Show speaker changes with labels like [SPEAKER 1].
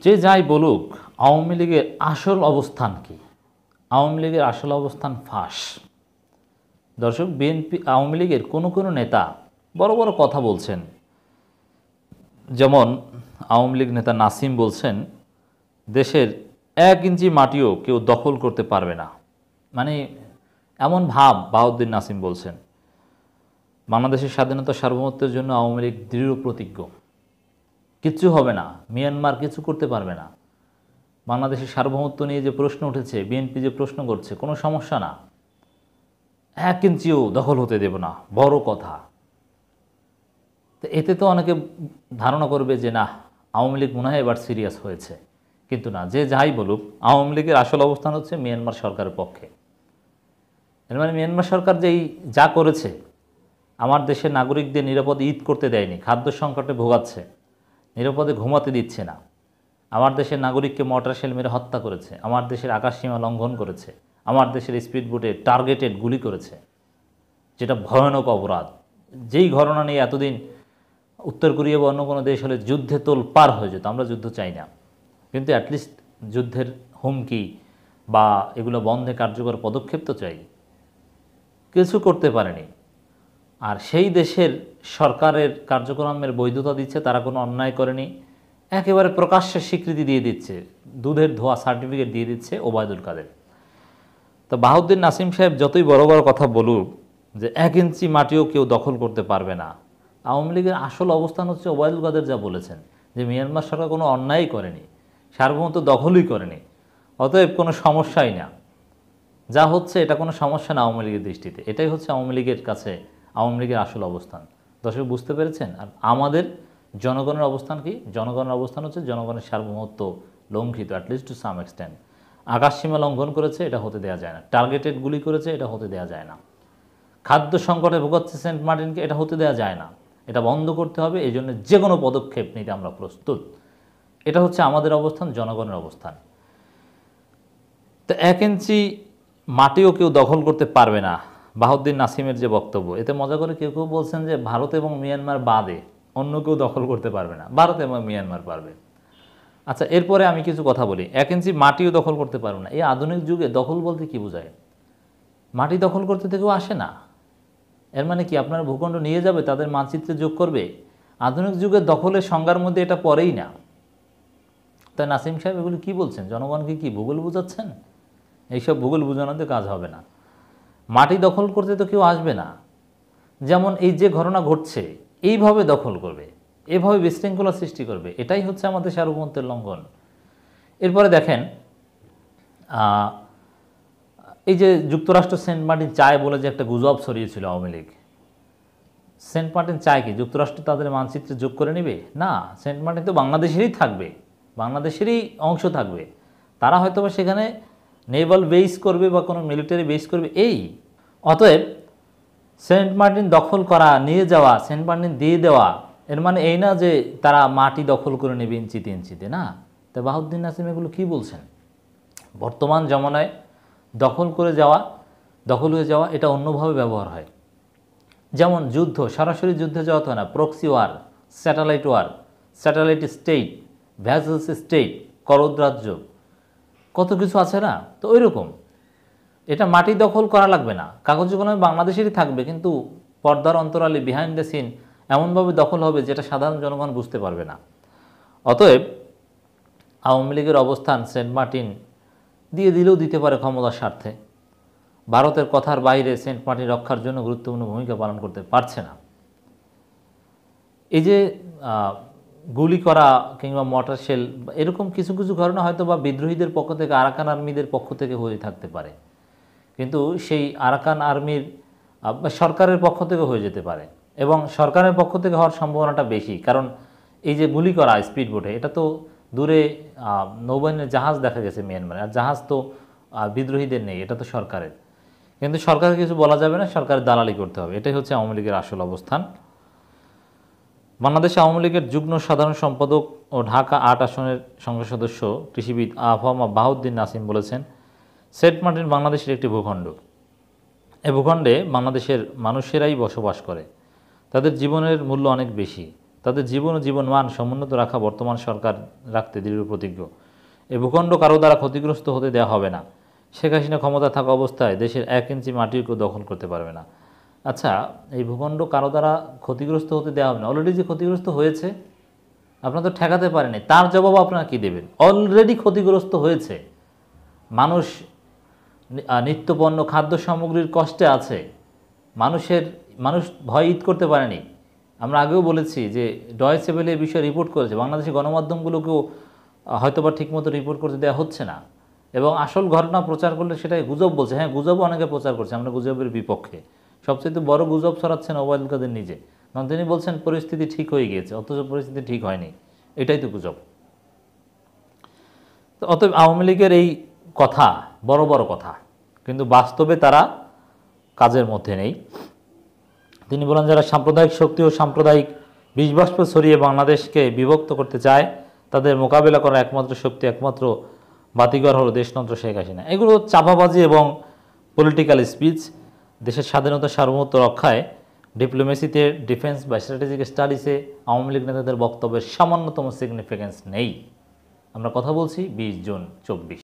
[SPEAKER 1] যে যাই বলুক, আওয়ামী লীগের আসল অবস্থান কি? আওয়ামী লীগের আসল অবস্থান ফাঁস। দর্শক, আওয়ামী লীগের কোনো কোনো নেতা বড় বড় কথা বলছেন। যেমন আওয়ামী লীগ নেতা নাসিম বলছেন, দেশের 1 ইঞ্চি মাটিও কেউ দখল করতে পারবে না। মানে এমন ভাব বাহাউদ্দিন নাসিম বলছেন। বাংলাদেশের স্বাধীনতা সার্বভৌমত্বের জন্য আওয়ামী লীগ দৃঢ় প্রতিজ্ঞ। কিচ্ছু হবে না, মিয়ানমার কিছু করতে পারবে না। বাংলাদেশের সার্বভৌমত্ব নিয়ে যে প্রশ্ন উঠেছে, বিএনপি যে প্রশ্ন করছে, কোনো সমস্যা না, 1 ইঞ্চিও দখল হতে দেব না, বড় কথা। তো এতে তো অনেকে ধারণা করবে যে না, আওয়ামী লীগ মনে হয় এবার সিরিয়াস হয়েছে। কিন্তু না, যে যাই বলুক, আওয়ামী লীগের আসল অবস্থান হচ্ছে মিয়ানমার সরকারের পক্ষে। এর মানে মিয়ানমার সরকার যেই যা করেছে, আমার দেশের নাগরিকদের নিরাপদে ঈদ করতে দেয়নি, খাদ্য সংকটে ভোগাচ্ছে, নিরাপদে ঘুমাতে দিচ্ছে না, আমার দেশের নাগরিককে মর্টার শেল মেরে হত্যা করেছে, আমার দেশের আকাশসীমা লঙ্ঘন করেছে, আমার দেশের স্পিড বোটে টার্গেটেড গুলি করেছে, যেটা ভয়ানক অপরাধ। যেই ঘটনা নিয়ে এতদিন উত্তর কোরিয়া বা অন্য কোনো দেশ হলে যুদ্ধে তোল পার হয়ে যেত, আমরা যুদ্ধ চাই না, কিন্তু অ্যাটলিস্ট যুদ্ধের হুমকি বা এগুলো বন্ধে কার্যকর পদক্ষেপ তো চাই। কিছু করতে পারেনি। আর সেই দেশের সরকারের কার্যক্রমের বৈধতা দিচ্ছে, তারা কোনো অন্যায় করেনি, একেবারে প্রকাশ্যে স্বীকৃতি দিয়ে দিচ্ছে, দুধের ধোয়া সার্টিফিকেট দিয়ে দিচ্ছে ওবায়দুল কাদের। তো বাহাউদ্দিন নাসিম সাহেব যতই বড় বড় কথা বলুক যে 1 ইঞ্চি মাটিও কেউ দখল করতে পারবে না, আওয়ামী লীগের আসল অবস্থান হচ্ছে ওবায়দুল কাদের যা বলেছেন, যে মিয়ানমার সরকার কোনো অন্যায়ই করেনি, সার্বভৌমত্ব দখলই করেনি, অতএব কোনো সমস্যাই না, যা হচ্ছে এটা কোনো সমস্যা না আওয়ামী লীগের দৃষ্টিতে। এটাই হচ্ছে আওয়ামী লীগের কাছে আওয়ামী লীগের আসল অবস্থান। দর্শক, বুঝতে পেরেছেন? আর আমাদের জনগণের অবস্থান কি? জনগণের অবস্থান হচ্ছে জনগণের সার্বভৌমত্ব লঙ্ঘিত, অ্যাটলিস্ট টু সাম এক্সটেন্ট। আকাশসীমা লঙ্ঘন করেছে, এটা হতে দেওয়া যায় না। টার্গেটেড গুলি করেছে, এটা হতে দেওয়া যায় না। খাদ্য সংকটে ভোগাচ্ছে সেন্ট মার্টিনকে, এটা হতে দেওয়া যায় না। এটা বন্ধ করতে হবে, এই জন্য যে কোনো পদক্ষেপ নিতে আমরা প্রস্তুত। এটা হচ্ছে আমাদের অবস্থান, জনগণের অবস্থান। তো 1 ইঞ্চি মাটিও কেউ দখল করতে পারবে না, বাহাউদ্দিন নাসিমের যে বক্তব্য, এতে মজা করে কেউ কেউ বলছেন যে ভারত এবং মিয়ানমার বাদে অন্য কেউ দখল করতে পারবে না, ভারত এবং মিয়ানমার পারবে। আচ্ছা, এরপরে আমি কিছু কথা বলি। 1 ইঞ্চি মাটিও দখল করতে পারবে না, এই আধুনিক যুগে দখল বলতে কি বোঝায়? মাটি দখল করতে তো কেউ আসে না। এর মানে কি আপনারা ভূখণ্ড নিয়ে যাবে, তাদের মানচিত্রে যোগ করবে? আধুনিক যুগের দখলের সংজ্ঞার মধ্যে এটা পড়েই না। তাই নাসিম সাহেব এগুলি কী বলছেন? জনগণকে কি ভূগোল বোঝাচ্ছেন? এইসব ভূগোল বোঝানোতে কাজ হবে না। মাটি দখল করতে তো কেউ আসবে না। যেমন এই যে ঘটনা ঘটছে, এইভাবে দখল করবে, এভাবে বিশৃঙ্খলা সৃষ্টি করবে, এটাই হচ্ছে আমাদের সার্বভৌমত্বের লঙ্ঘন। এরপরে দেখেন, এই যে যুক্তরাষ্ট্র সেন্ট মার্টিন চায় বলে যে একটা গুজব ছড়িয়েছিল আওয়ামী লীগ, সেন্ট মার্টিন চায় কি যুক্তরাষ্ট্র তাদের মানচিত্রে যোগ করে নেবে? না, সেন্ট মার্টিন তো বাংলাদেশেরই থাকবে, বাংলাদেশেরই অংশ থাকবে। তারা হয়তো বা সেখানে নেভাল বেস করবে বা কোনো মিলিটারি বেস করবে, এই। অতএব সেন্ট মার্টিন দখল করা, নিয়ে যাওয়া, সেন্ট মার্টিন দিয়ে দেওয়া, এর মানে এই না যে তারা মাটি দখল করে নেবে ইঞ্চিতে ইঞ্চিতে, না। তো বাহাউদ্দিন নাসিম এগুলো কী বলছেন? বর্তমান জমানায় দখল করে যাওয়া, দখল হয়ে যাওয়া, এটা অন্যভাবে ব্যবহার হয়। যেমন যুদ্ধ, সরাসরি যুদ্ধে যাওয়া তো হয় না, proxy war, satellite state, vessels state, করদ রাজ্য, কত কিছু আছে না? তো ওই রকম এটা মাটি দখল করা লাগবে না, কাগজে কলমে বাংলাদেশেরই থাকবে, কিন্তু পর্দার অন্তরালে, বিহাইন্ড দ্য সিন এমনভাবে দখল হবে যেটা সাধারণ জনগণ বুঝতে পারবে না। অতএব আওয়ামী লীগের অবস্থান, সেন্ট মার্টিন দিয়ে দিলেও দিতে পারে ক্ষমতার স্বার্থে, ভারতের কথার বাইরে সেন্ট মার্টিন রক্ষার জন্য গুরুত্বপূর্ণ ভূমিকা পালন করতে পারছে না। এই যে গুলি করা কিংবা মর্টার শেল, এরকম কিছু কিছু ঘটনা হয়তো বা বিদ্রোহীদের পক্ষ থেকে, আরাকান আর্মিদের পক্ষ থেকে হয়ে থাকতে পারে, কিন্তু সেই আরাকান আর্মির সরকারের পক্ষ থেকে হয়ে যেতে পারে, এবং সরকারের পক্ষ থেকে হওয়ার সম্ভাবনাটা বেশি। কারণ এই যে গুলি করা স্পিড বোটে, এটা তো দূরে নৌবাহিনীর জাহাজ দেখা গেছে মিয়ানমারে, আর জাহাজ তো বিদ্রোহীদের নেই, এটা তো সরকারের। কিন্তু সরকারের কিছু বলা যাবে না, সরকারের দালালি করতে হবে। এটাই হচ্ছে আওয়ামী লীগের আসল অবস্থান। বাংলাদেশ আওয়ামী লীগের যুগ্ম সাধারণ সম্পাদক ও ঢাকা ৮ আসনের সংসদ সদস্য কৃষিবিদ আফামা বাহাউদ্দিন নাসিম বলেছেন, সেন্ট মার্টিন বাংলাদেশের একটি ভূখণ্ড। এই ভূখণ্ডে বাংলাদেশের মানুষেরাই বসবাস করে, তাদের জীবনের মূল্য অনেক বেশি, তাদের জীবন ও জীবনমান সমুন্নত রাখা বর্তমান সরকার রাখতে দৃঢ় প্রতিজ্ঞ। এই ভূখণ্ড কারো দ্বারা ক্ষতিগ্রস্ত হতে দেওয়া হবে না। শেখ হাসিনা ক্ষমতা থাকা অবস্থায় দেশের 1 ইঞ্চি মাটিও কেউ দখল করতে পারবে না। আচ্ছা, এই ভূখণ্ড কারো দ্বারা ক্ষতিগ্রস্ত হতে দেওয়া হবে না, অলরেডি যে ক্ষতিগ্রস্ত হয়েছে আপনারা তো ঠেকাতে পারেনি, তার জবাব আপনারা কী দেবেন? অলরেডি ক্ষতিগ্রস্ত হয়েছে, মানুষ নিত্যপণ্য খাদ্য সামগ্রীর কষ্টে আছে, মানুষ ভয় ঈদ করতে পারেনি। আমরা আগেও বলেছি যে ডয়েচে ভেলে এই বিষয়ে রিপোর্ট করেছে, বাংলাদেশের গণমাধ্যমগুলোকেও হয়তোবা ঠিকমতো রিপোর্ট করতে দেওয়া হচ্ছে না, এবং আসল ঘটনা প্রচার করলে সেটাই গুজব বলছে। হ্যাঁ, গুজবও অনেকে প্রচার করছে, আমরা গুজবের বিপক্ষে। সবচেয়ে বড় গুজব ছড়াচ্ছেন ওবায়দুল কাদের নিজে, কারণ তিনি বলছেন পরিস্থিতি ঠিক হয়ে গিয়েছে, অথচ পরিস্থিতি ঠিক হয়নি, এটাই তো গুজব। তো অতএব আওয়ামী লীগের এই কথা বড় বড় কথা, কিন্তু বাস্তবে তারা কাজের মধ্যে নেই। তিনি বলেন, যারা সাম্প্রদায়িক শক্তি ও সাম্প্রদায়িক বিষবাষ্প ছড়িয়ে বাংলাদেশকে বিভক্ত করতে চায়, তাদের মোকাবেলা করার একমাত্র শক্তি, একমাত্র বাতিঘর হলো দেশতন্ত্র শেখ হাসিনা। এগুলো চাপাবাজি এবং পলিটিক্যাল স্পিচ। দেশের স্বাধীনতা সার্বভৌমত্ব রক্ষায় ডিপ্লোমেসিতে, ডিফেন্স বা স্ট্র্যাটেজিক স্টাডিজে আওয়ামী লীগ নেতাদের বক্তব্যের সামান্যতম সিগনিফিক্যান্স নেই। আমরা কথা বলছি 20 জুন 24।